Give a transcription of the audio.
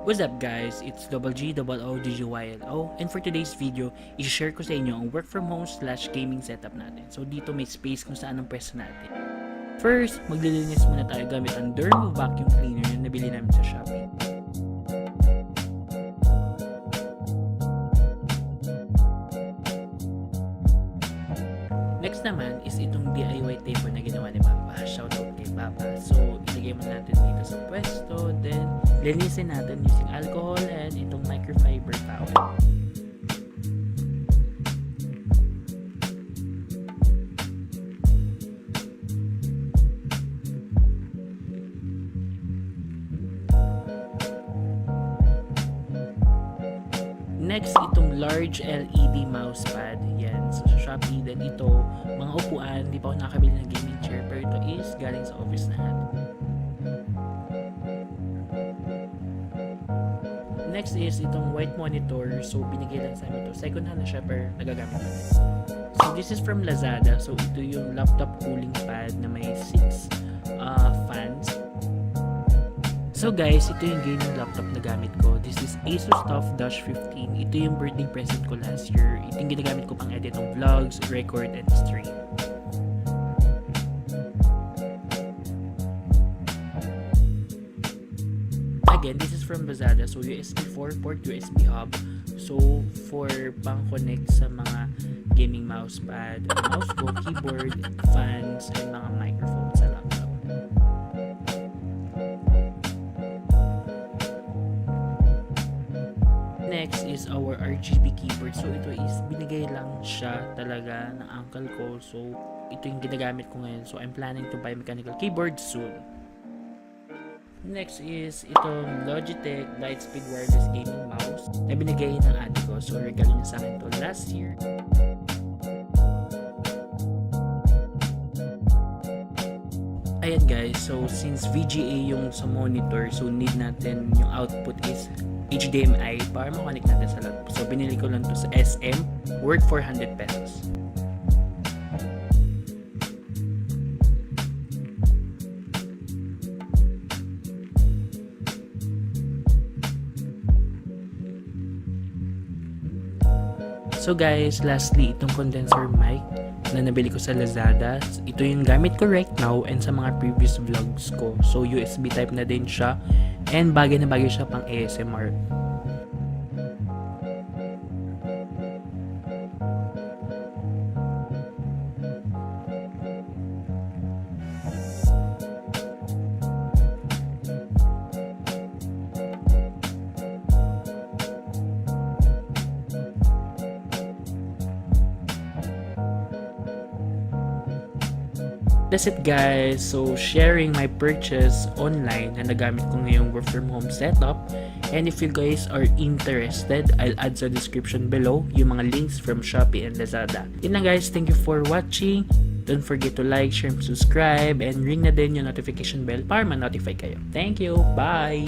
What's up guys, it's Double G, Double O, DGYLO, and for today's video, i-share ko sa inyo ang work from home / gaming setup natin. So dito may space kung saan ang pwesto natin. First, maglilinis muna tayo gamit ang Dermo vacuum cleaner na nabili namin sa Shopee. Next naman is itong DIY taper na ginawa ni Papa. Shoutout kay Papa. So, ilagay mo natin dito sa pwesto. Then, linisin natin using alcohol and itong microfiber towel. Next, itong large LED mousepad. Yan, so sa Shopee. Then ito, mga upuan. Di pa ako nakabili ng gaming chair. Pero ito is galing sa office na hat. Next is itong white monitor. So, binigay lang sa amin ito. Second hand na siya, pero nagagamit ko din. So, this is from Lazada. So, ito yung laptop cooling pad na may 6 fans. So guys, ito yung gaming laptop na gamit ko. This is Asus TUF Dash 15. Ito yung birthday present ko last year. Ito yung ginagamit ko pang edit ng vlogs, record, and stream. Again, this is from Lazada. So USB 4 port, USB hub. So for pang connect sa mga gaming mousepad, mouse ko, keyboard, fans, and mga microphone sa laptop. Next is our RGB keyboard. So ito is binigay lang siya talaga ng uncle ko. So ito yung ginagamit ko ngayon. So I'm planning to buy mechanical keyboard soon. Next is itong Logitech Lightspeed wireless gaming mouse na binigay ng ate ko. So regalo niya sa akin to last year. Ayan guys, so since VGA yung sa monitor, so need natin yung output is HDMI para makonect natin sa laptop. So binili ko lang to sa SM, worth 400 pesos. So guys, lastly, itong condenser mic na nabili ko sa Lazada. Ito yung gamit ko right now and sa mga previous vlogs ko. So USB type na din siya and bagay na bagay siya pang ASMR. That's it guys. So sharing my purchase online na nagamit ko ngayong work from home setup. And if you guys are interested, I'll add sa description below yung mga links from Shopee and Lazada. Yun lang guys, thank you for watching. Don't forget to like, share, and subscribe, and ring na din yung notification bell para ma-notify kayo. Thank you, bye!